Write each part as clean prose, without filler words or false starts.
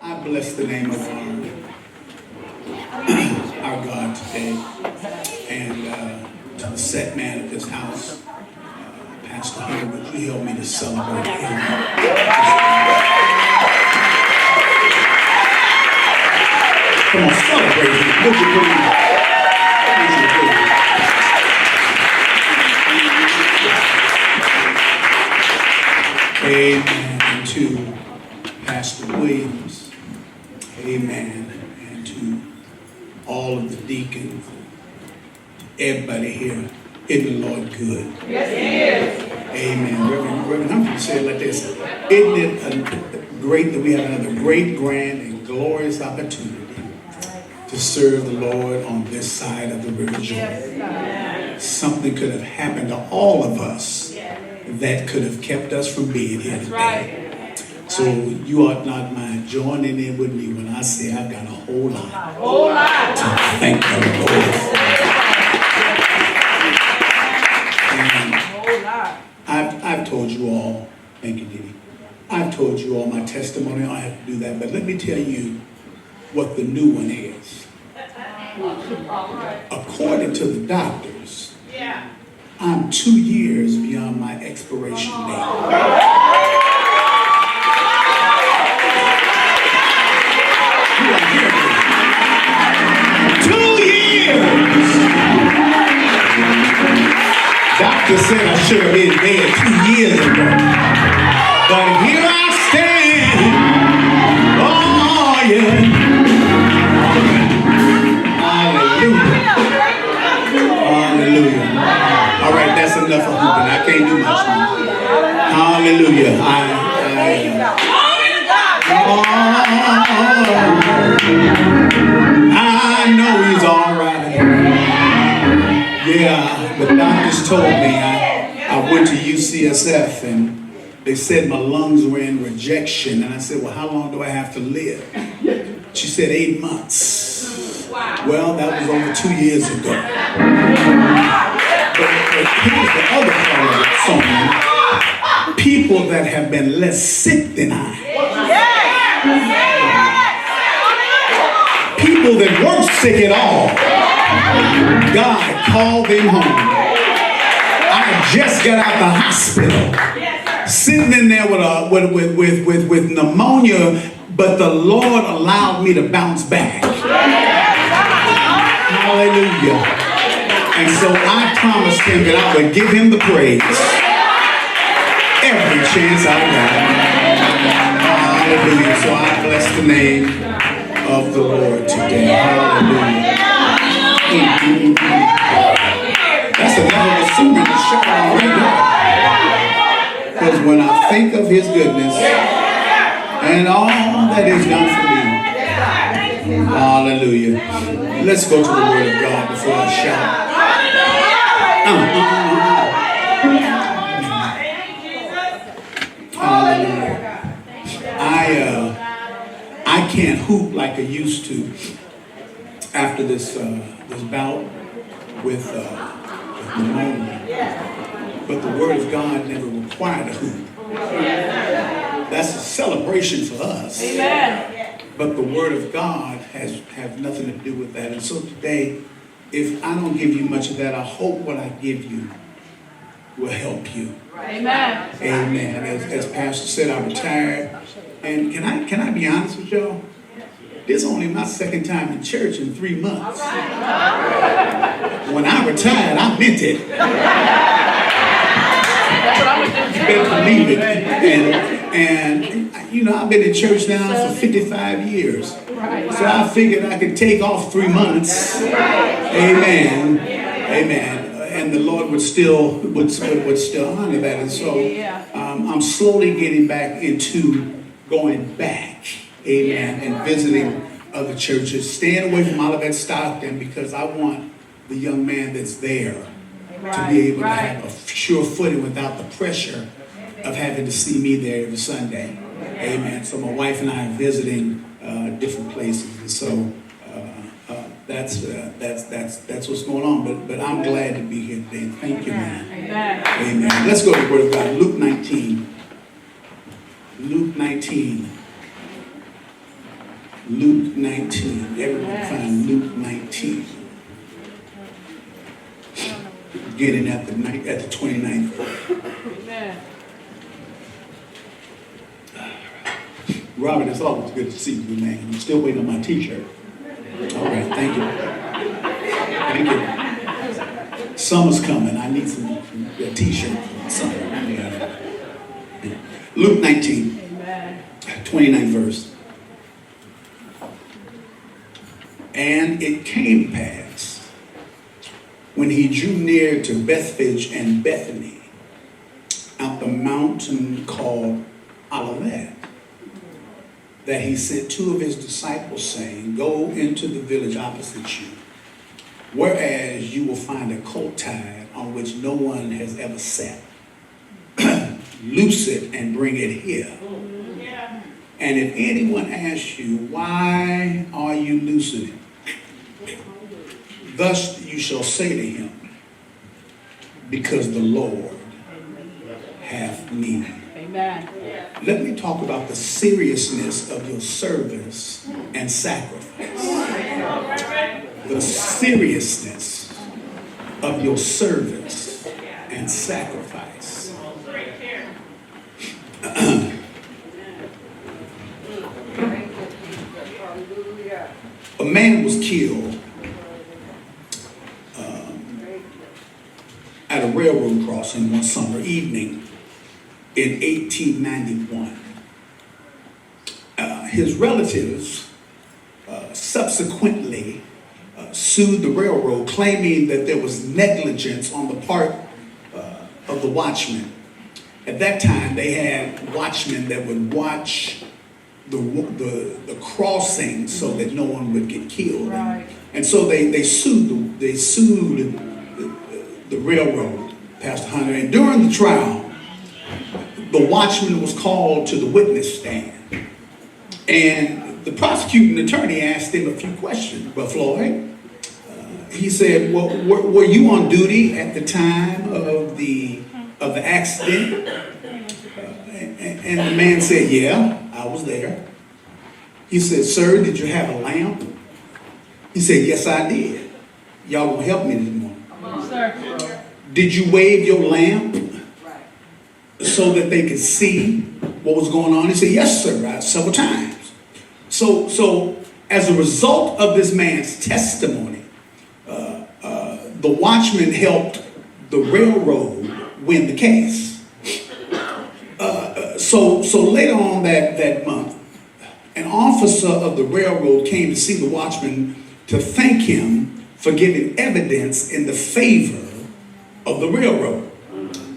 I bless the name of our God today. And to the set man of this house, Pastor Hill, would you help me to celebrate him? Come on, celebrate him. Would you please? Amen. And to Pastor Williams, amen. And to all of the deacons, everybody here, isn't the Lord good? Yes, He is. Amen. Reverend, I'm going to say it like this. Isn't it great that we have another great, grand, and glorious opportunity to serve the Lord on this side of the River Jordan? Something could have happened to all of us that could have kept us from being here today. So you ought not mind joining in with me when I say I've got a whole lot to thank the Lord for. And I've told you all, thank you, Didi. I've told you all my testimony. I don't have to do that, but let me tell you what the new one is. According to the doctors, I'm 2 years beyond my expiration date. You are here. 2 years. Doctor said I should have been dead 2 years ago. But here I stand. Oh, yeah. Hallelujah. All right, that's enough of hooping. I can't do much more. Hallelujah. I know he's all right. Yeah, the doctors told me I went to UCSF and they said my lungs were in rejection. And I said, well, how long do I have to live? She said 8 months. Well, that was over 2 years ago. But here's the other part of it, Sonia. People that have been less sick than I. People that weren't sick at all. God called them home. I just got out the hospital. Sitting in there with pneumonia, but the Lord allowed me to bounce back. Hallelujah. And so I promised him that I would give him the praise every chance I got. Hallelujah. So I bless the name of the Lord today. Hallelujah. That's another sermon to shout out right now. Because when I think of his goodness and all that he's done for me, hallelujah. Let's go to the Word of God before I shout. I can't hoop like I used to after this bout with pneumonia. But the Word of God never required a hoop. That's a celebration for us. Amen. But the Word of God has nothing to do with that. And so today, if I don't give you much of that, I hope what I give you will help you. Amen. Amen. As Pastor said, I'm retired. And can I be honest with y'all? This is only my second time in church in 3 months. When I retired, I meant it. You better believe it. And you know, I've been in church now for 55 years. So I figured I could take off 3 months. Amen. Amen. And the Lord would still honor that. And so I'm slowly getting back into going back. Amen. And visiting other churches. Staying away from Olivet Stockton because I want the young man that's there to be able to have a sure footing without the pressure of having to see me there every Sunday. Amen. So my wife and I are visiting different places, and so that's what's going on. But I'm glad to be here today. Thank you, man. Amen. Let's go to the Word of God. Luke 19. Luke 19. Luke 19. Everyone find Luke 19. Beginning at the 29th verse. Amen. Robert, it's always good to see you, man. I'm still waiting on my t-shirt. All right, thank you. Thank you. Summer's coming. I need a t-shirt for summer. Yeah. Luke 19, Amen. 29th verse. And it came to pass, when he drew near to Bethphage and Bethany, out the mountain called Olivet, that he sent two of his disciples, saying, go into the village opposite you, whereas you will find a colt tied on which no one has ever sat. Loose it and bring it here. And if anyone asks you, why are you loosing it? Thus you shall say to him, because the Lord hath need. Amen. Let me talk about the seriousness of your service and sacrifice. The seriousness of your service and sacrifice. A man was killed at a railroad crossing one summer evening in 1891. His relatives subsequently sued the railroad, claiming that there was negligence on the part of the watchman. At that time, they had watchmen that would watch the crossing so that no one would get killed. Right. And so they sued the railroad, Pastor Hunter. And during the trial, the watchman was called to the witness stand. And the prosecuting attorney asked him a few questions. Well, Floyd, he said, well, were you on duty at the time of the accident? And the man said, yeah, I was there. He said, sir, did you have a lamp? He said, yes, I did. Y'all gonna help me this morning. Yes, sir. Did you wave your lamp so that they could see what was going on? He said, yes, sir, several times. So as a result of this man's testimony, the watchman helped the railroad win the case. So later on that month, an officer of the railroad came to see the watchman to thank him for giving evidence in the favor of the railroad.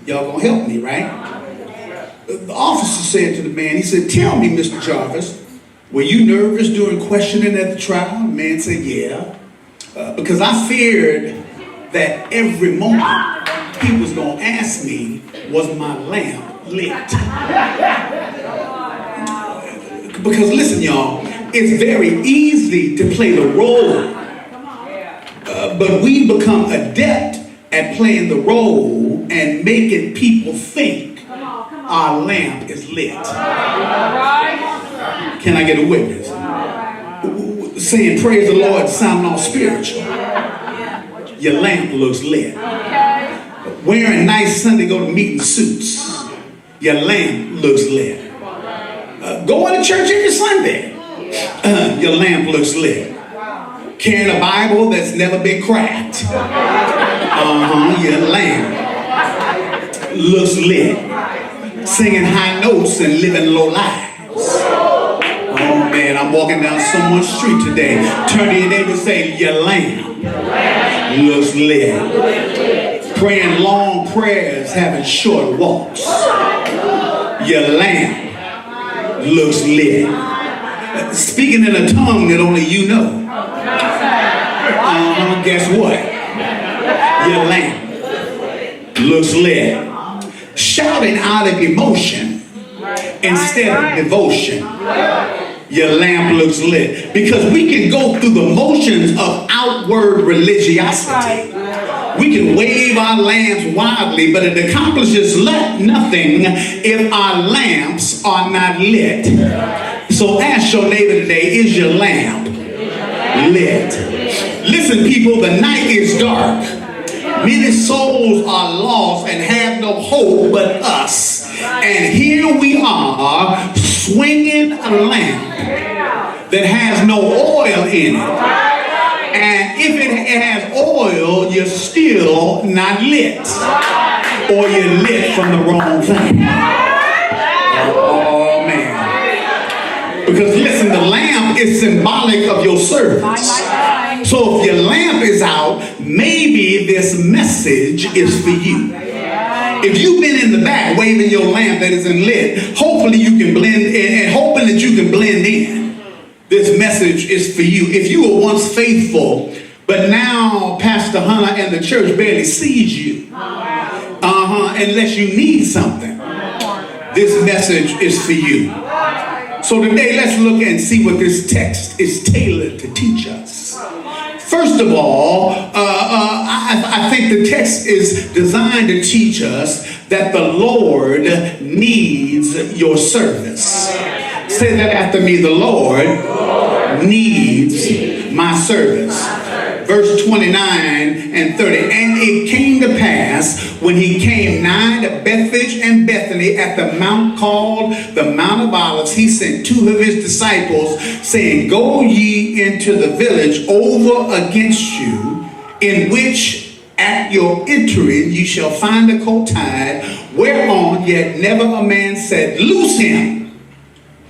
Y'all gonna help me, right? The officer said to the man, he said, tell me, Mr. Jarvis, were you nervous during questioning at the trial? The man said, yeah, because I feared that every moment he was gonna ask me, was my lamp lit? Because listen, y'all, it's very easy to play the role, but we become adept at playing the role and making people think our lamp is lit. Can I get a witness? Saying praise the Lord, sounding all spiritual. Your lamp looks lit. Wearing nice Sunday go to meeting suits. Your lamp looks lit. Going to church every Sunday. Your lamp looks lit. Carrying a Bible that's never been cracked. Your lamp looks lit. Singing high notes and living low lives. Oh man, I'm walking down someone's street today. Turn to your neighbor and say, your lamp looks lit. Praying long prayers, having short walks. Your lamp looks lit. Speaking in a tongue that only you know. Guess what? Your lamp looks lit. Shouting out of emotion instead of devotion. Your lamp looks lit. Because we can go through the motions of outward religiosity. We can wave our lamps wildly, but it accomplishes nothing if our lamps are not lit. So ask your neighbor today, is your lamp lit? Listen, people, the night is dark. Many souls are lost and have no hope but us. And here we are swinging a lamp that has no oil in it. And if it has oil, you're still not lit. Or you're lit from the wrong thing. Oh, man. Because listen, the lamp is symbolic of your service. So if your lamp is out, maybe this message is for you. If you've been in the back waving your lamp that isn't lit, hopefully you can blend in, and hoping that you can blend in. This message is for you. If you were once faithful, but now Pastor Hunter and the church barely sees you, unless you need something, this message is for you. So today, let's look and see what this text is tailored to teach us. First of all, I think the text is designed to teach us that the Lord needs your service. Say that after me, the Lord needs my service. Verse 29 and 30. And it came to pass when he came nigh to Bethphage and Bethany at the mount called the Mount of Olives, he sent two of his disciples, saying, Go ye into the village over against you, in which at your entering ye shall find a colt tied, whereon yet never a man said, Loose him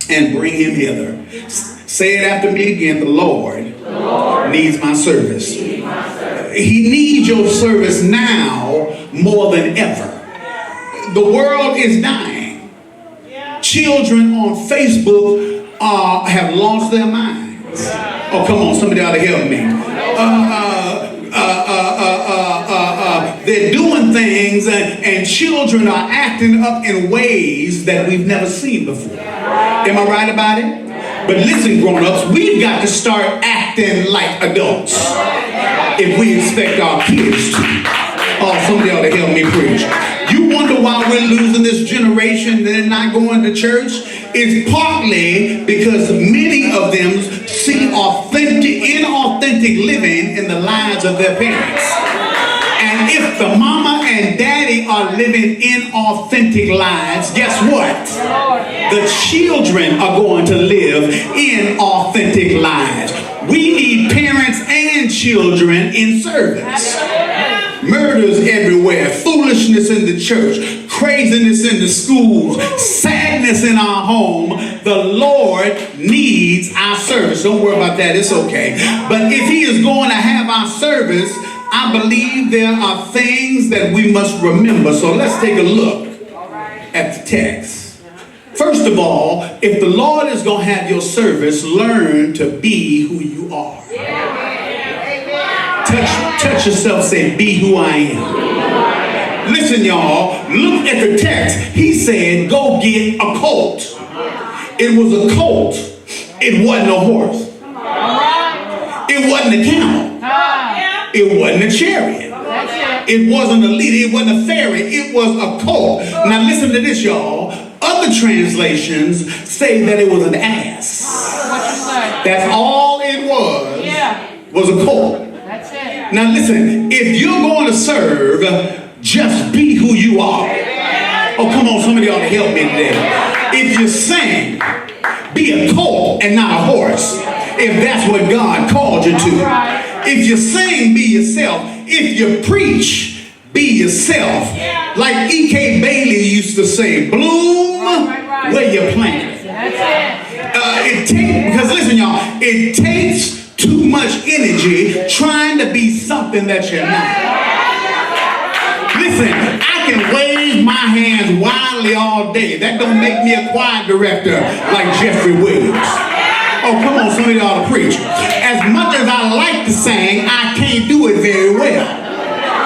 and bring him hither. Say it after me again, the Lord needs my service. He needs your service now more than ever. The world is dying. Children on Facebook have lost their minds. Oh, come on, somebody ought to help me. They're doing things and children are acting up in ways that we've never seen before. Am I right about it? But listen, grown-ups, we've got to start acting like adults if we expect our kids to. Oh, somebody ought to help me preach. You wonder why we're losing this generation and they're not going to church? It's partly because many of them see inauthentic living in the lives of their parents. And if the mama and daddy are living inauthentic lives, guess what? The children are going to live inauthentic lives. We need parents and children in service. Murders everywhere, foolishness in the church, craziness in the schools, sadness in our home. The Lord needs our service. Don't worry about that, it's okay. But if he is going to have our service, I believe there are things that we must remember. So let's take a look at the text. First of all, if the Lord is going to have your service, learn to be who you are. Touch yourself, say, be who I am. Listen, y'all, look at the text. He said, go get a colt. It was a colt. It wasn't a horse. It wasn't a camel. It wasn't a chariot. It wasn't a leader. It wasn't a ferry. It was a colt. Now listen to this, y'all. Other translations say that it was an ass. That's all it was a colt. That's it. Now listen, if you're going to serve, just be who you are. Oh, come on, somebody ought to help me today. If you sing, be a colt and not a horse, if that's what God called you to. If you sing, be yourself. If you preach, be yourself. Like E.K. Bailey used to say, bloom where you're planted. Because listen, y'all, it takes too much energy trying to be something that you're not. Listen, I can wave my hands wildly all day. That don't make me a choir director like Jeffrey Williams. Oh, come on, somebody ought to preach. As much as I like to sing, I can't do it very well.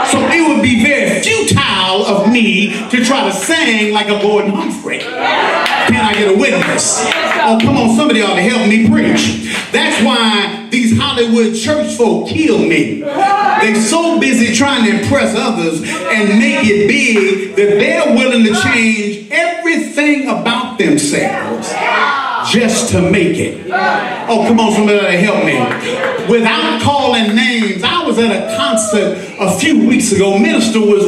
So it would be very futile of me to try to sing like a Gordon Humphrey. Can I get a witness? Oh, come on, somebody ought to help me preach. That's why these Hollywood church folk kill me. They're so busy trying to impress others and make it big that they're willing to change everything about themselves just to make it. Oh, come on, somebody help me. Without calling names, I was at a concert a few weeks ago. Minister was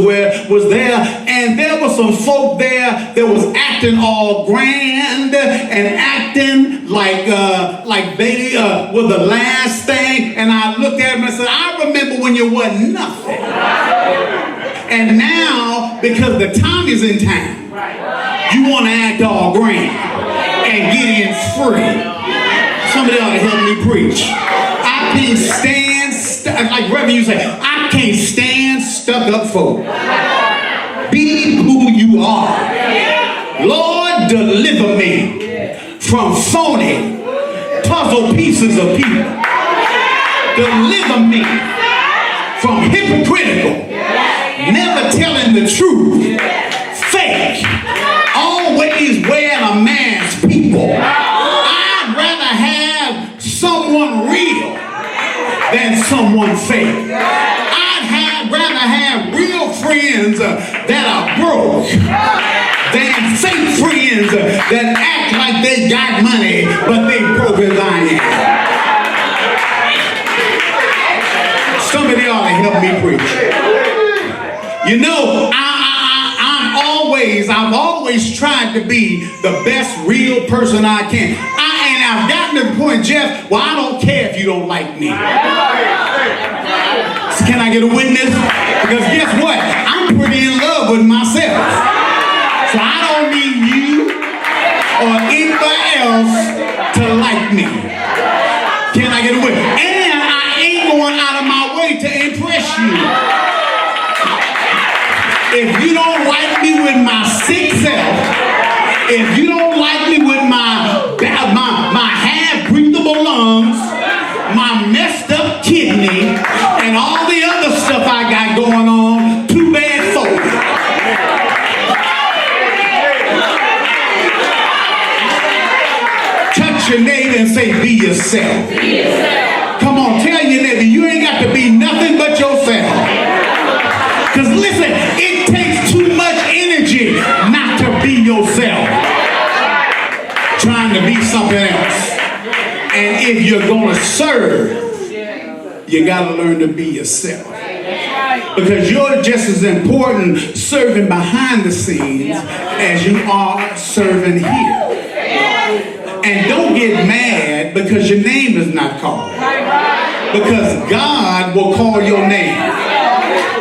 there, and there was some folk there that was acting all grand and acting like they were the last thing. And I looked at him and said, I remember when you wasn't nothing. And now, because the time is in time, you want to act all grand and get in free. Somebody ought to help me preach. I can't stand, like Reverend you say, I can't stand stuck up folk. Be who you are. Lord, deliver me from phony puzzle pieces of people. Deliver me from hypocritical, never telling the truth, fake, always wearing a mask people. I'd rather have someone real than someone fake. I'd rather have real friends that are broke than fake friends that act like they got money but they broke as I am. Somebody ought to help me preach. You know, I've always tried to be the best real person I can. And I've gotten to the point, Jeff, well, I don't care if you don't like me. So can I get a witness? Because guess what? I'm pretty in love with myself. So I don't need you or anybody else to like me. Can I get a witness? And I ain't going out of my way to impress you. If you don't like me with my sick self, if you don't like me with my half-breathable lungs, my messed up kidney, and all the other stuff I got going on, too bad for you. Touch your neighbor and say, be yourself. Be yourself. Come on, tell your neighbor, you ain't got to be nothing but yourself. Because listen, it takes too much energy not to be yourself. Trying to be something else. And if you're going to serve, you got to learn to be yourself. Because you're just as important serving behind the scenes as you are serving here. And don't get mad because your name is not called. Because God will call your name.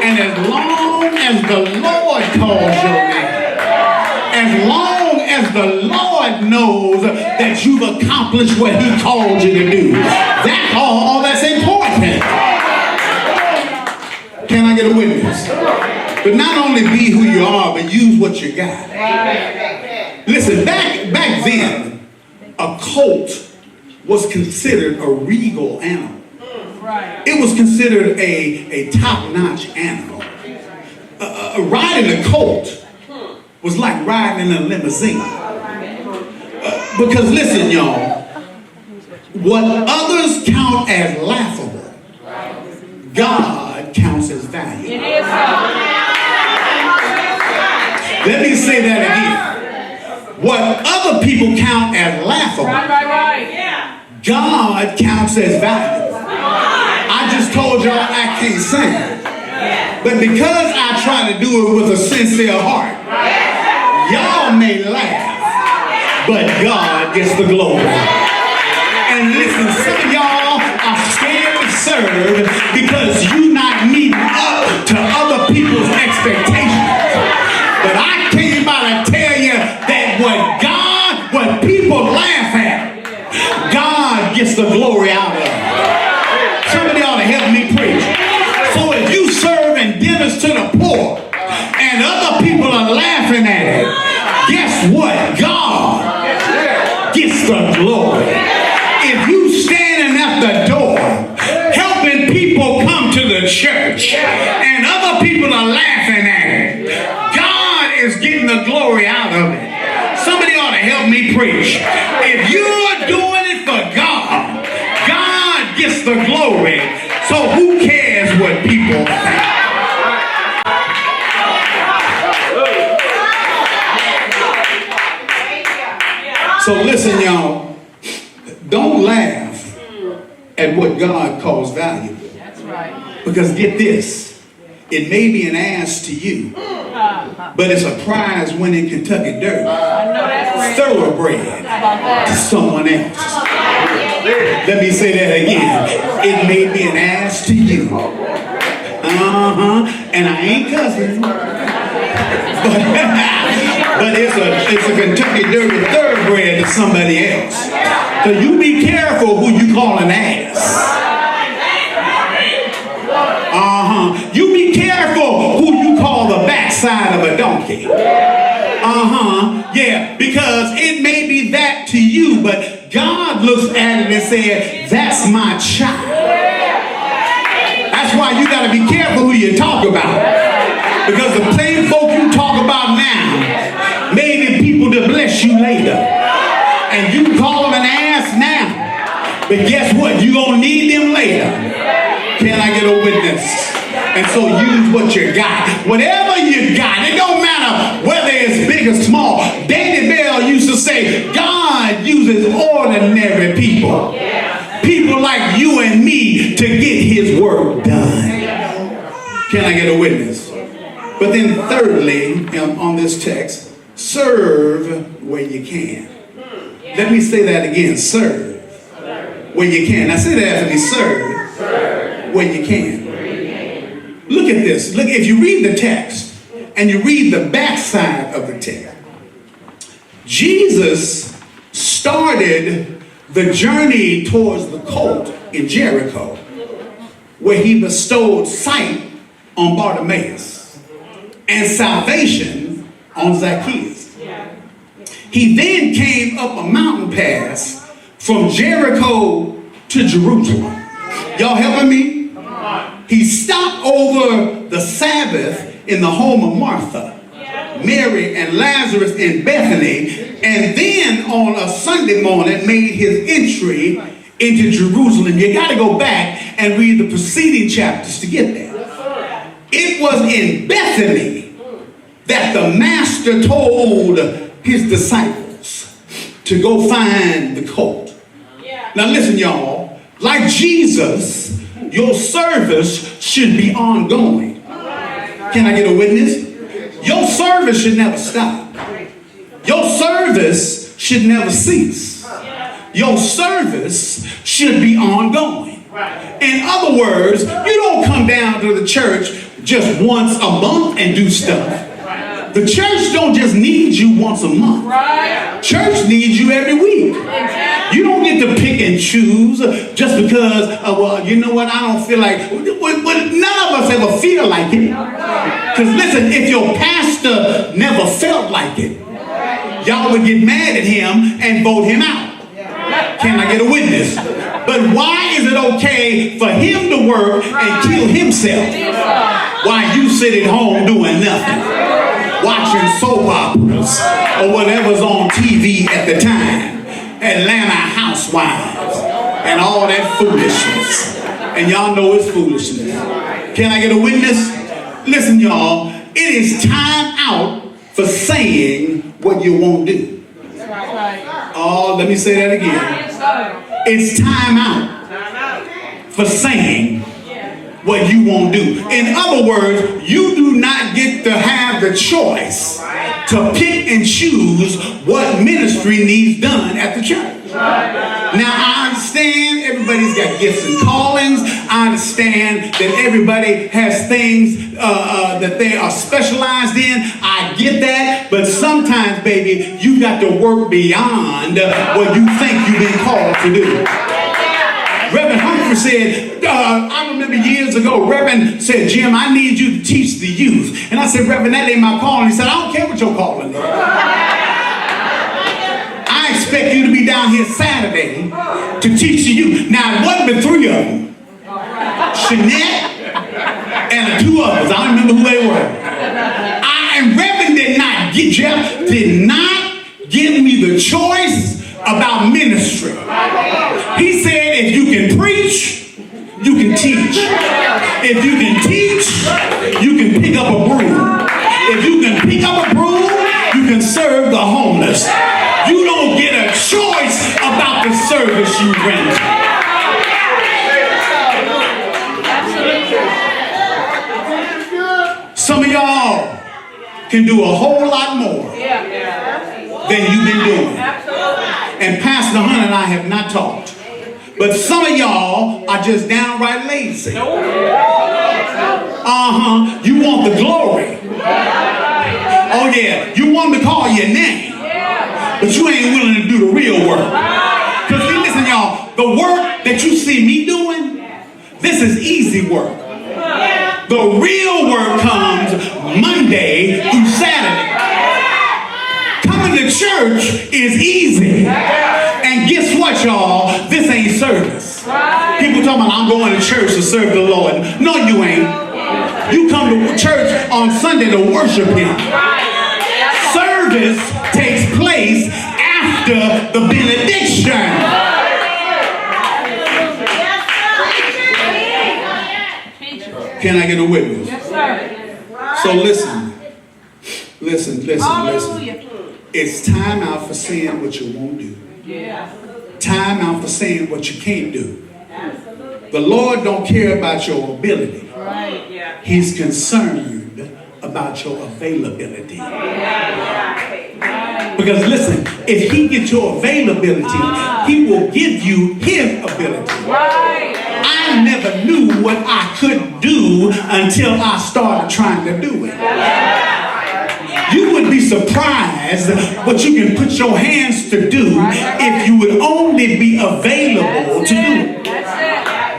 And as long as the Lord calls your name, as long as the Lord knows that you've accomplished what He called you to do, that's all that's important. Can I get a witness? But not only be who you are, but use what you got. Listen, back then, a colt was considered a regal animal. It was considered a top-notch animal. Riding a colt was like riding in a limousine. Because listen, y'all, what others count as laughable, God counts as valuable. Let me say that again. What other people count as laughable, God counts as valuable. I just told y'all I can't sing. But because I try to do it with a sincere heart, y'all may laugh, but God gets the glory. And listen, some of y'all are scared to serve because you're not meeting up to other people's expectations. But I came by to tell you that what people laugh at, God gets the glory out of it. Somebody ought to help me preach. So if you serving dinners to the poor and other people are laughing at it, guess what? God gets the glory. If you standing at the door helping people come to the church and other people are laughing at it, God is getting the glory out of it. Somebody ought to help me preach. If you're doing it for God, God gets the glory. So who cares what people think? So listen, y'all. don't laugh at what God calls valuable. That's right. Because get this, it may be an ass to you, but it's a prize-winning Kentucky Derby I know that's right. thoroughbred How about to that? someone else. Let me say that again. It may be an ass to you. And I ain't cussing. But it's a Kentucky Derby thoroughbred to somebody else. So you be careful who you call an ass. You be careful who you call the backside of a donkey. Yeah, because it may be that to you, but God looks at it and said, that's my child. That's why you got to be careful who you talk about. Because the same folk you talk about now may be people to bless you later. And you call them an ass now. But guess what? You're going to need them later. Can I get a witness? And so use what you got. Whatever you got, it don't matter whether it's big or small. David Bell used to say, God uses ordinary people. People like you and me to get his work done. Can I get a witness? But then thirdly, on this text, serve where you can. Let me say that again, serve where you can. Now say that after me, serve where you can. Look at this. Look, if you read the text and you read the backside of the text, Jesus started the journey towards the colt in Jericho, where he bestowed sight on Bartimaeus and salvation on Zacchaeus. He then came up a mountain pass from Jericho to Jerusalem. Y'all helping me? He stopped over the Sabbath in the home of Martha, Mary, and Lazarus in Bethany, and then on a Sunday morning made his entry into Jerusalem. You got to go back and read the preceding chapters to get there. It was in Bethany that the master told his disciples to go find the colt. Now listen, y'all, like Jesus, your service should be ongoing. Can I get a witness? Your service should never stop. Your service should never cease. Your service should be ongoing. In other words, you don't come down to the church just once a month and do stuff. The church don't just need you once a month. Church needs you every week. You don't get to pick and choose just because, well, you know what, I don't feel like, none of us ever feel like it. Because listen, if your pastor never felt like it, y'all would get mad at him and vote him out. Can I get a witness? But why is it okay for him to work and kill himself while you sit at home doing nothing? Watching soap operas or whatever's on TV at the time. Atlanta Housewives and all that foolishness. And y'all know it's foolishness. Can I get a witness? Listen, y'all, it is time out for saying what you won't do. Oh, let me say that again. It's time out for saying what you won't do. In other words, you do not get to have the choice to pick and choose what ministry needs done at the church. Now, I understand everybody's got gifts and callings. I understand that everybody has things that they are specialized in. I get that. But sometimes, baby, you got to work beyond what you think you've been called to do. Reverend Humphrey said, I remember years ago, Reverend said, Jim, I need you to teach the youth. And I said, Reverend, that ain't my calling. He said, I don't care what your calling is. I expect you to be down here Saturday to teach the youth. Now, it wasn't but three of them. Shanette and the two others. I don't remember who they were. And Reverend did not give me the choice about ministry. He said, if you can preach, you can teach. If you can teach, you can pick up a broom. If you can pick up a broom, you can serve the homeless. You don't get a choice about the service. service you render. Some of y'all can do a whole lot more than you've been doing. And Pastor Hunt and I have not talked. But some of y'all are just downright lazy. You want the glory. Oh yeah, you want them to call your name. But you ain't willing to do the real work. Because see, listen y'all, the work that you see me doing, this is easy work. The real work comes Monday through Saturday. Coming to church is easy. And guess what, y'all? This ain't service. People talking about, I'm going to church to serve the Lord. No, you ain't. You come to church on Sunday to worship Him. Service takes place after the benediction. Can I get a witness? Yes, sir. So listen. It's time out for saying what you won't do. Time out for saying what you can't do. The Lord don't care about your ability. He's concerned about your availability. Because listen, if He gets your availability, He will give you His ability. I never knew what I could do until I started trying to do it. You would be surprised what you can put your hands to do if you would only be available to do it.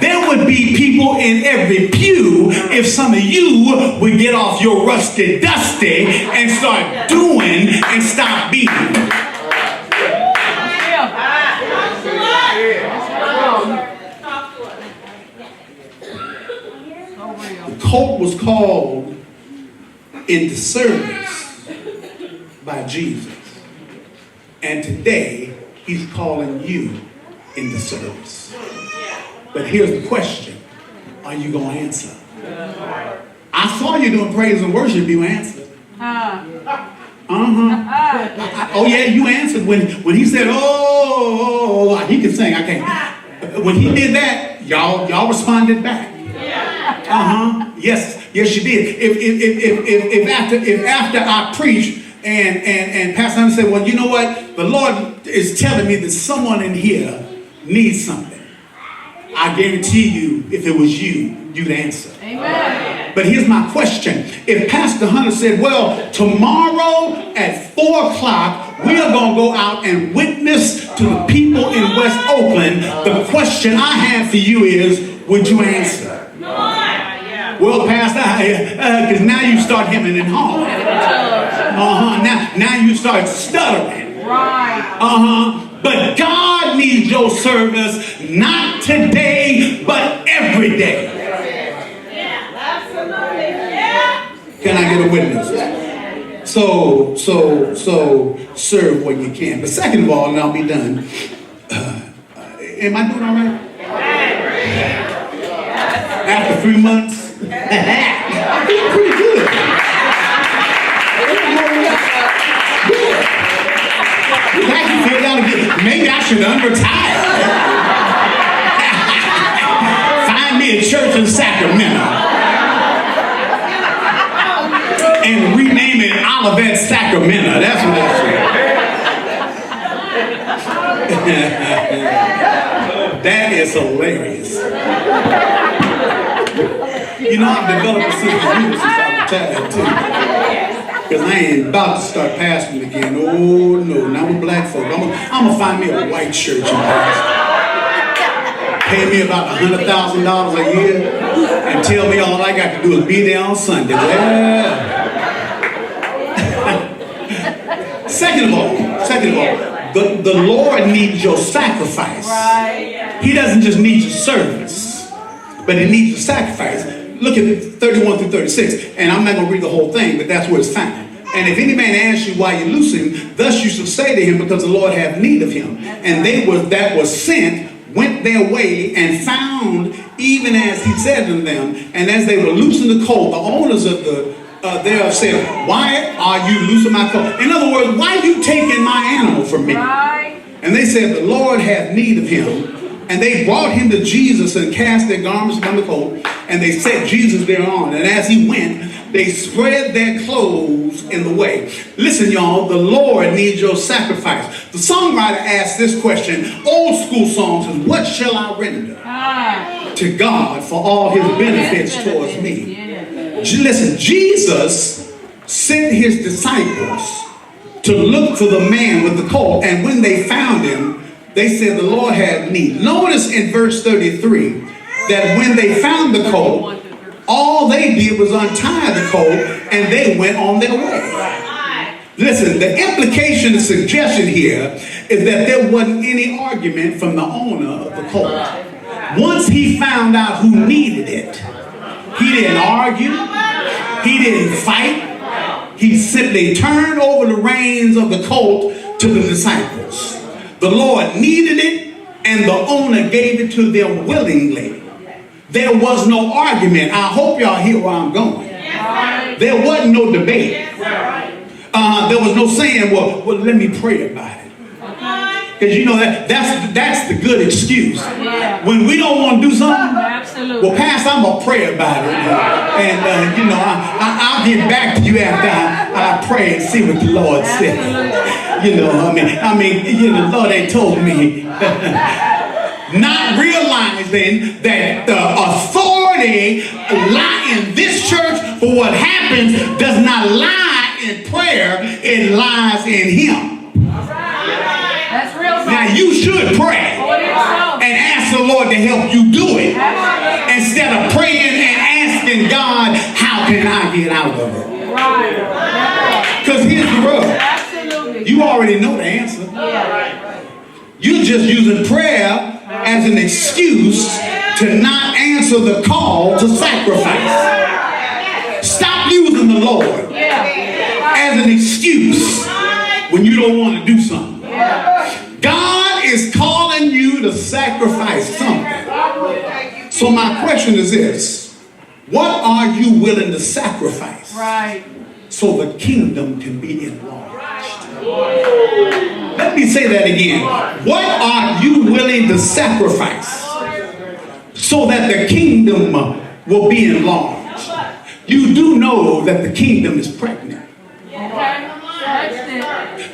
There would be people in every pew if some of you would get off your rusty dusty and start doing and stop beating. The colt was called into service by Jesus. And today, He's calling you into service. But here's the question. Are you going to answer? I saw you doing praise and worship. You answered. Oh yeah, you answered when He said, oh, he could sing. I can't. When He did that, y'all responded back. Yes, you did. If after I preached and Pastor Hunter said, well, you know what? The Lord is telling me that someone in here needs something. I guarantee you, if it was you, you'd answer. Amen. But here's my question. If Pastor Hunter said, well, tomorrow at 4 o'clock, we are going to go out and witness to the people in West Oakland, the question I have for you is, would you answer? Well, Pastor, because now you start hemming and hawing. Now you start stuttering. But God needs your service not today, but every day. Can I get a witness? So serve when you can. But second of all, and I'll be done. Am I doing all right? After 3 months? I feel pretty good. Maybe I should unretire. Find me a church in Sacramento and rename it Olivet Sacramento. That's what I should. That is hilarious. You know, I've developed a sense of humor since I retired too. Because I ain't about to start pastoring again. Oh no, not with black folk. I'm gonna find me a white church and pastor. Pay me about $100,000 a year and tell me all I got to do is be there on Sunday. Well. Second of all, the Lord needs your sacrifice. He doesn't just need your service, but He needs your sacrifice. Look at 31 through 36, and I'm not going to read the whole thing, but that's where it's found. And if any man asks you why you loose him, thus you shall say to him, because the Lord hath need of him. And they that were sent went their way and found even as He said to them. And as they were loosing the colt, the owners of thereof said, why are you loosing my colt? In other words, why are you taking my animal from me? And they said, said, the Lord had need of him. And they brought him to Jesus and cast their garments upon the colt, and they set Jesus thereon. And as he went, they spread their clothes in the way. Listen, y'all, the Lord needs your sacrifice. The songwriter asked this question, old school songs, is what shall I render to God for all his benefits towards me? Listen, Jesus sent his disciples to look for the man with the colt, and when they found him, they said the Lord had need. Notice in verse 33 that when they found the colt, all they did was untie the colt and they went on their way. Listen, the implication, the suggestion here is that there wasn't any argument from the owner of the colt. Once he found out who needed it, he didn't argue, he didn't fight, he simply turned over the reins of the colt to the disciples. The Lord needed it, and the owner gave it to them willingly. There was no argument. I hope y'all hear where I'm going. There wasn't no debate. There was no saying, well, let me pray about it. Because you know that's the good excuse. When we don't want to do something, well, Pastor, I'm going to pray about it. And, you know, I'll get back to you after I pray and see what the Lord said. You know, I mean, you know, the Lord ain't told me. Not realizing that the authority lie in this church for what happens does not lie in prayer, it lies in him. That's real. Now you should pray and ask the Lord to help you do it instead of praying and asking God, how can I get out of it? Because here's the rub. You already know the answer. You're just using prayer as an excuse to not answer the call to sacrifice. Stop using the Lord as an excuse when you don't want to do something. God is calling you to sacrifice something. So my question is this: what are you willing to sacrifice so the kingdom can be enlarged? Let me say that again. What are you willing to sacrifice so that the kingdom will be enlarged? You do know that the kingdom is pregnant.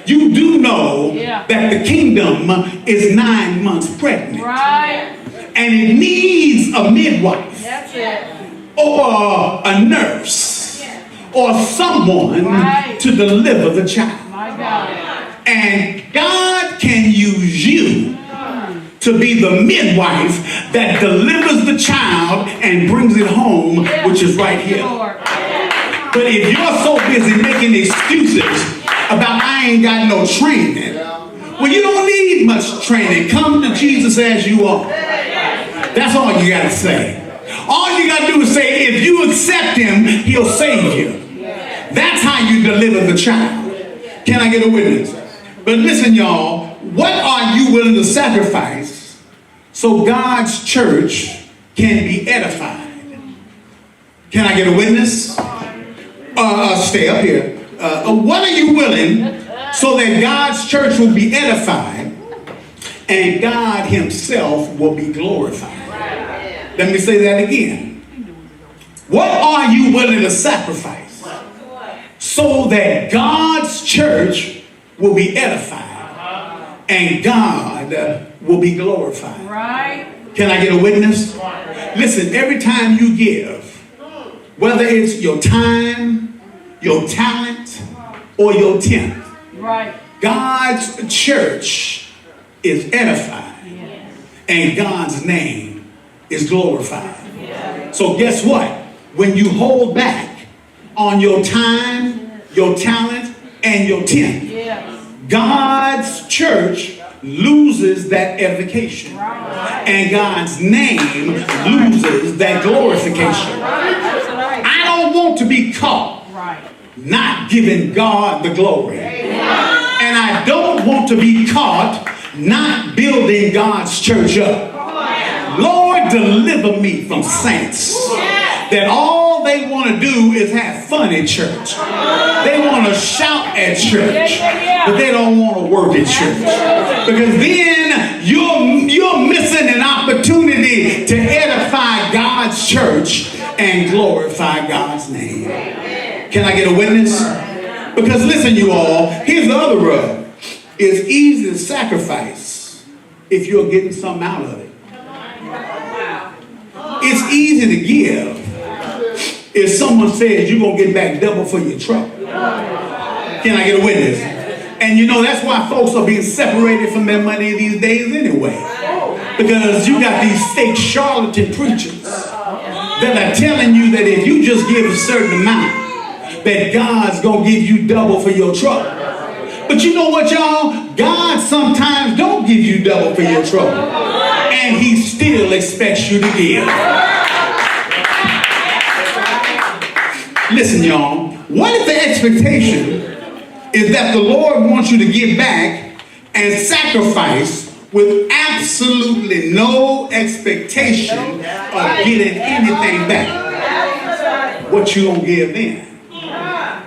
You do know that the kingdom is 9 months pregnant. And it needs a midwife or a nurse or someone to deliver the child. And God can use you to be the midwife that delivers the child and brings it home, which is right here. But if you're so busy making excuses about I ain't got no training, well, you don't need much training. Come to Jesus as you are. That's all you got to say. All you got to do is say, if you accept him, he'll save you. That's how you deliver the child. Can I get a witness? But listen, y'all, what are you willing to sacrifice so God's church can be edified? Can I get a witness? Stay up here. What are you willing so that God's church will be edified and God himself will be glorified? Let me say that again. What are you willing to sacrifice so that God's church will be edified and God will be glorified? Can I get a witness? Listen, every time you give, whether it's your time, your talent, or your tenth, God's church is edified and God's name is glorified. So guess what? When you hold back on your time, your talent, and your tenth, God's church loses that edification and God's name loses that glorification. I don't want to be caught not giving God the glory, and I don't want to be caught not building God's church up. Lord, deliver me from saints that all they want to do is have fun at church. They want to shout at church, but they don't want to work at church. Because then you're missing an opportunity to edify God's church and glorify God's name. Can I get a witness? Because listen, you all, here's the other rub. It's easy to sacrifice if you're getting something out of it. It's easy to give if someone says you're going to get back double for your trouble. Can I get a witness? And you know, that's why folks are being separated from their money these days anyway. Because you got these fake charlatan preachers that are telling you that if you just give a certain amount, that God's going to give you double for your trouble. But you know what, y'all? God sometimes don't give you double for your trouble. And he still expects you to give. Listen, y'all. What if the expectation is that the Lord wants you to give back and sacrifice with absolutely no expectation of getting anything back? What you gonna give then?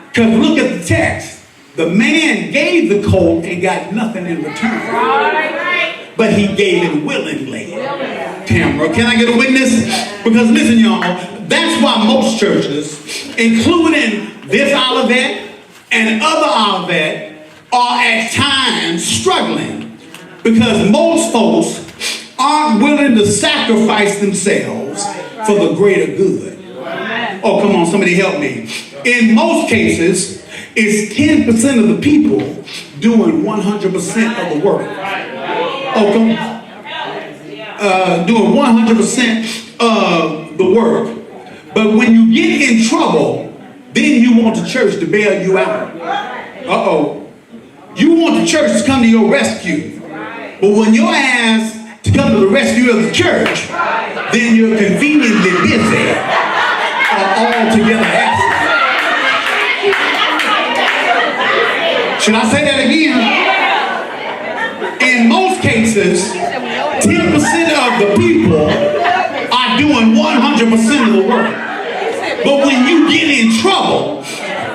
Because look at the text. The man gave the colt and got nothing in return. But he gave it willingly. Tamara, can I get a witness? Because listen, y'all, that's why most churches, including this Olivet and other Olivet, are at times struggling. Because most folks aren't willing to sacrifice themselves for the greater good. Oh, come on, somebody help me. In most cases, it's 10% of the people doing 100% of the work. Oh, come on. Doing 100% of the work. But when you get in trouble, then you want the church to bail you out. Uh-oh. You want the church to come to your rescue. But when your ass to come to the rescue of the church, then you're conveniently busy or altogether absent. Should I say that again? In most cases, 10% of the people are doing 100% of the work. But when you get in trouble,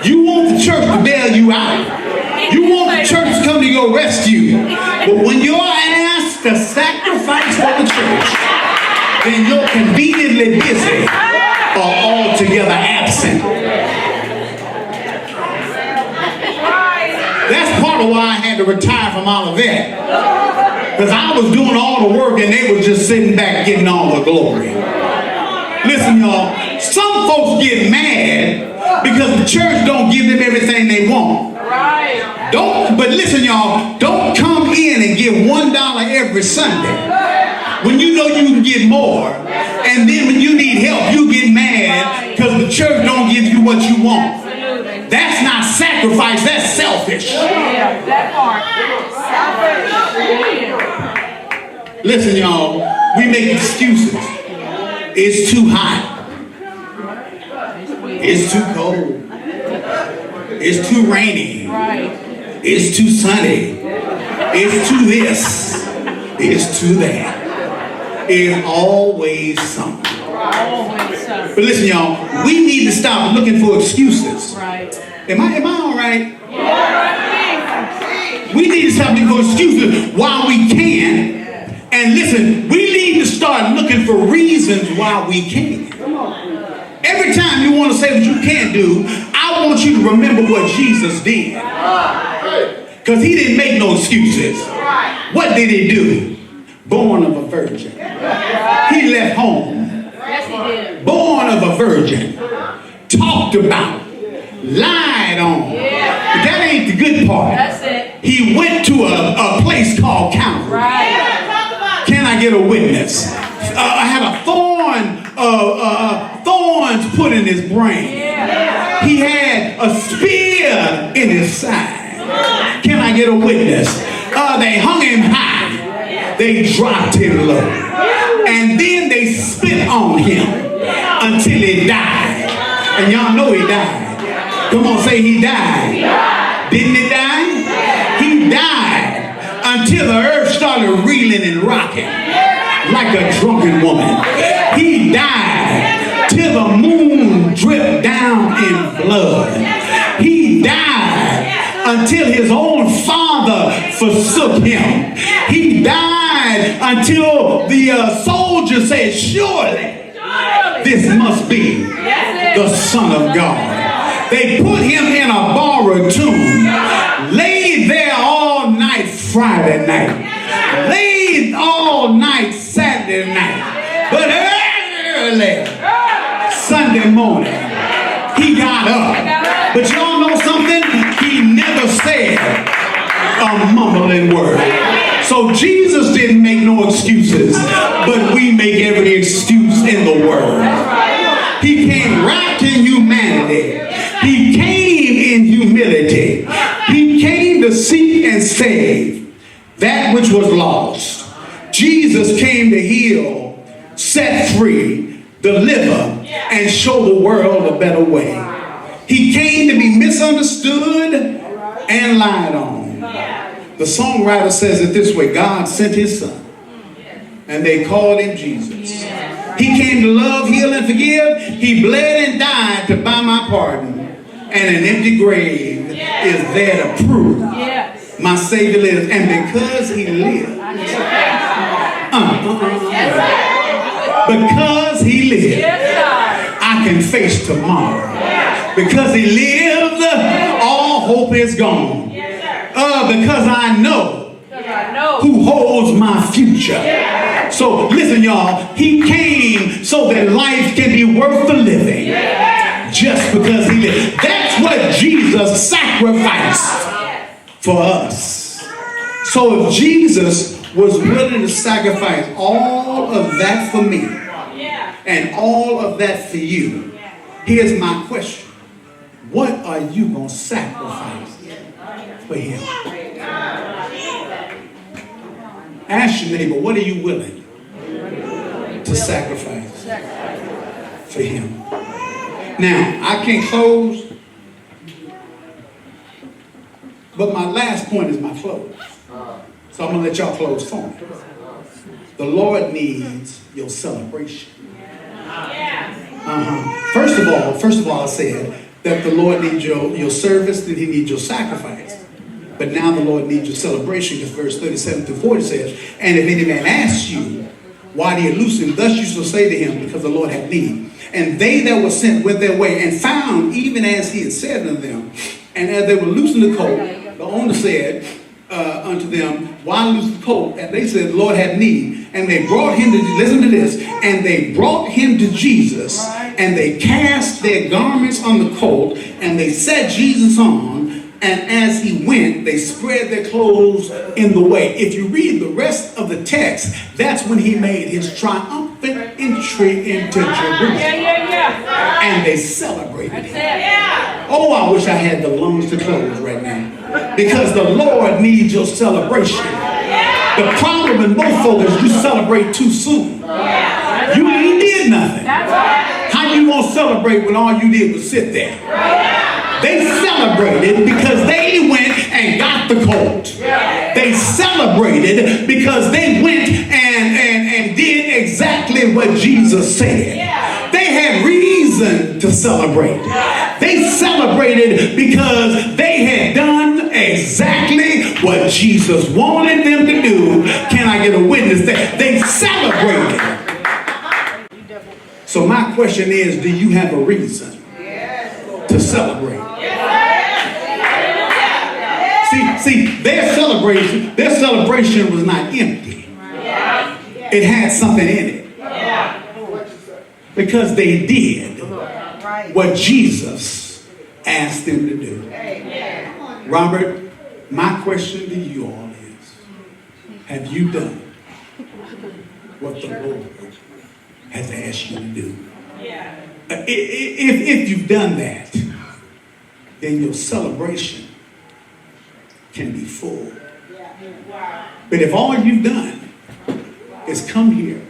you want the church to bail you out. You want the church to come to your rescue. But when you're asked to sacrifice for the church, then you're conveniently busy or altogether absent. That's part of why I had to retire from Olivet. Because I was doing all the work and they were just sitting back getting all the glory. Listen, y'all, some folks get mad because the church don't give them everything they want. But listen, y'all, don't come in and give $1 every Sunday when you know you can get more. And then when you need help, you get mad because the church don't give you what you want. That's not sacrifice, that's selfish. Listen, y'all, we make excuses. It's too hot. It's too cold. It's too rainy. It's too sunny. It's too this. It's too that. It's always something. But listen, y'all, we need to stop looking for excuses. Am I all right? We need to stop looking for excuses while we can. And listen, we need to start looking for reasons why we can't. Every time you want to say what you can't do, I want you to remember what Jesus did. Because he didn't make no excuses. What did he do? Born of a virgin. He left home. Born of a virgin. Talked about. Lied on. But that ain't the good part. He went to a place called Calvary. Can I get a witness? I had a thorns put in his brain. He had a spear in his side. Can I get a witness? They hung him high. They dropped him low. And then they spit on him until he died. And y'all know he died. Come on, say he died. Didn't he die? He died until the earth started reeling and rocking like a drunken woman. He died till the moon dripped down in blood. He died until his own father forsook him. He died until the soldier said, surely this must be the Son of God. They put him in a borrowed tomb, laid there all night Friday night, laid all night Saturday night, but early Sunday morning he got up. But y'all know something? He never said a mumbling word. So Jesus didn't make no excuses, but we make every excuse in the world. He came wrapped in humanity. He came in humility. He came to seek and save that which was lost. Jesus came to heal, set free, deliver, and show the world a better way. He came to be misunderstood and lied on. The songwriter says it this way: God sent his son, and they called him Jesus. He came to love, heal, and forgive. He bled and died to buy my pardon. And an empty grave is there to prove my Savior lives. And because he lived, because he lived, I can face tomorrow. Because he lived, all hope is gone. Because I know who holds my future. So listen, y'all, he came so that life can be worth the living. Just because he lived. That's what Jesus sacrificed for us. So if Jesus was willing to sacrifice all of that for me and all of that for you, here's my question: what are you going to sacrifice for him? Ask your neighbor, what are you willing to sacrifice for him? Now, I can't close, but my last point is my close. So I'm going to let y'all close for me. The Lord needs your celebration. First of all, I said that the Lord needs your service, that he needs your sacrifice. But now the Lord needs your celebration, because verse 37 through 40 says, and if any man asks you, why do you loose him? Thus you shall say to him, because the Lord hath need. And they that were sent went their way, and found even as he had said unto them. And as they were loosing the colt, the owner said unto them, why loose the colt? And they said, the Lord hath need. And they brought him to, listen to this, and they brought him to Jesus, and they cast their garments on the colt, and they set Jesus on. And as he went, they spread their clothes in the way. If you read the rest of the text, that's when he made his triumphant entry into Jerusalem. And they celebrated him. Oh, I wish I had the lungs to close right now. Because the Lord needs your celebration. The problem with most folks is you celebrate too soon. You ain't did nothing. How you gonna celebrate when all you did was sit there? They celebrated because they went and got the colt. They celebrated because they went and did exactly what Jesus said. They had reason to celebrate. They celebrated because they had done exactly what Jesus wanted them to do. Can I get a witness there? They celebrated. So my question is, do you have a reason to celebrate? See, their celebration was not empty. It had something in it. Because they did what Jesus asked them to do. Robert, my question to you all is, have you done what the Lord has asked you to do? If you've done that, then your celebration can be full. But if all you've done is come here,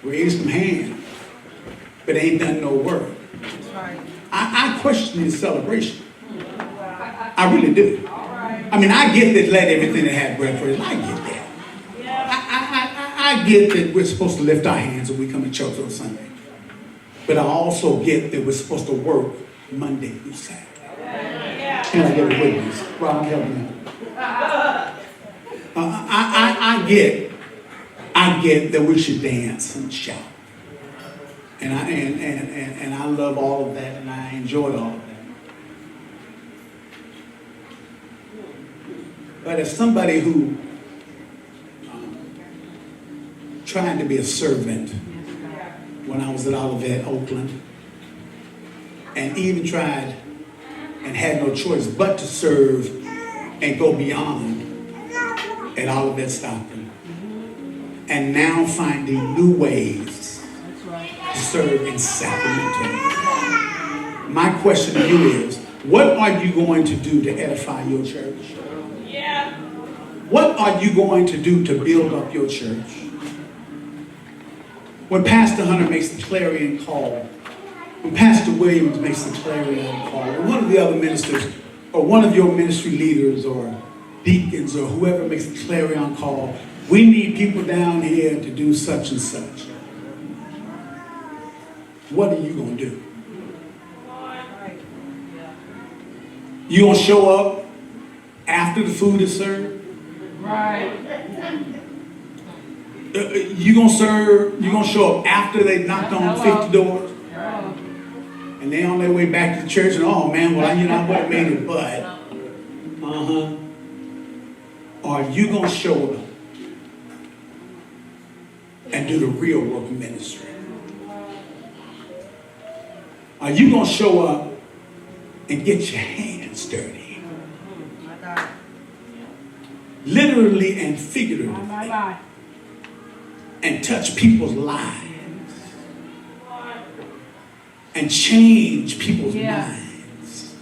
raise some hands, but ain't done no work, I question your celebration. I really do. I mean, I get that let everything that have breath praise. I get that. I get that we're supposed to lift our hands when we come to church on Sunday. But I also get that we're supposed to work Monday through Saturday. Can I get a witness? Ron, help me out. I get that we should dance and shout. And I love all of that, and I enjoy all of that. But as somebody who trying to be a servant when I was at Olivet, Oakland, and even tried and had no choice but to serve and go beyond at Olivet, Stockton, and now finding new ways to serve in Sacramento. My question to you is, what are you going to do to edify your church? What are you going to do to build up your church? When Pastor Hunter makes the clarion call, when Pastor Williams makes the clarion call, when one of the other ministers, or one of your ministry leaders, or deacons, or whoever makes the clarion call, we need people down here to do such and such. What are you going to do? You going to show up after the food is served? Right. You gonna show up after they knocked on 50 doors? And they on their way back to the church and, oh man, well, I would have made it, but, Or are you gonna show up and do the real work of ministry? Are you gonna show up and get your hands dirty? Literally and figuratively. And touch people's lives. And change people's minds.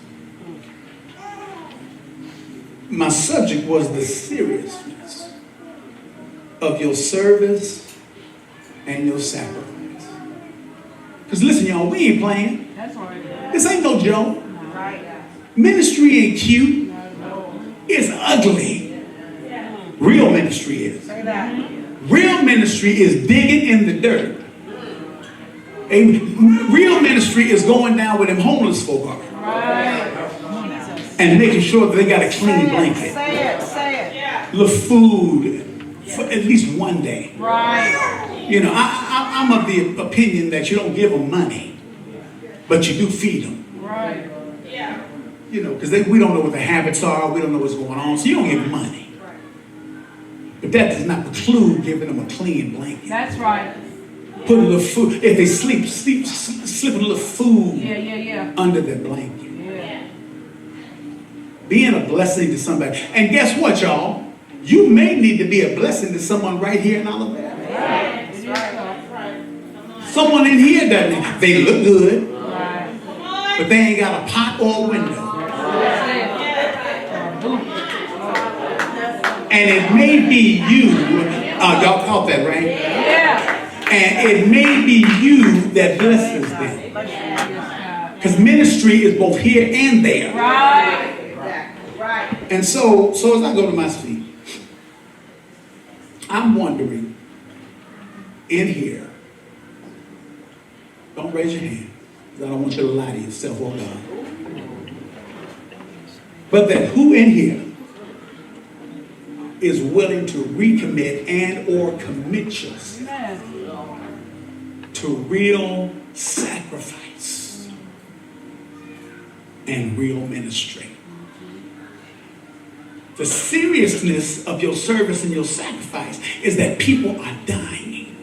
My subject was the seriousness of your service and your sacrifice. Because listen, y'all, we ain't playing. That's right. This ain't no joke. Right. Ministry ain't cute. It's ugly. Real ministry is. Say that. Real ministry is digging in the dirt. Real ministry is going down with them homeless folk are. Right. And making sure that they got a clean blanket. Say it. Little food for at least one day. Right. You know, I'm of the opinion that you don't give them money, but you do feed them. Right. You know, because we don't know what their habits are. We don't know what's going on. So you don't give them money. But that does not preclude giving them a clean blanket. That's right. Put a little food. If they slip a little food under their blanket. Yeah. Being a blessing to somebody. And guess what, y'all? You may need to be a blessing to someone right here in Alabama. Right. Someone in here doesn't. They look good, Right. but they ain't got a pot or a window. And it may be you. Y'all caught that, right? Yeah. And it may be you that blesses them. Because ministry is both here and there. Right. And so as I go to my seat, I'm wondering, in here, don't raise your hand, because I don't want you to lie to yourself or God. But that who in here is willing to recommit and or commit yourself to real sacrifice and real ministry. The seriousness of your service and your sacrifice is that people are dying.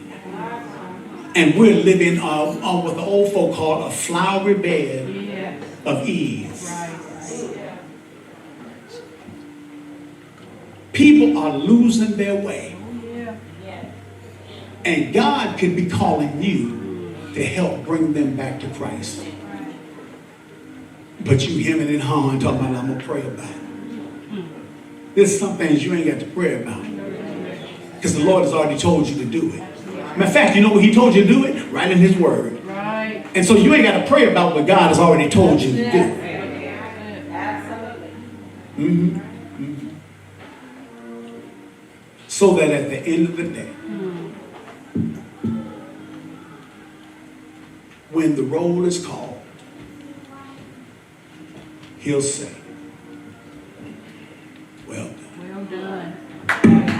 And we're living on what the old folk call a flowery bed of ease. People are losing their way. And God could be calling you to help bring them back to Christ. But you hemming and hawing, talking about, I'm going to pray about it. There's some things you ain't got to pray about. Because the Lord has already told you to do it. Matter of fact, you know what he told you to do it? Right in his word. Right. And so you ain't got to pray about what God has already told you to do. Mm-hmm. Mm-hmm. So that at the end of the day, when the roll is called, he'll say, well done. Well done.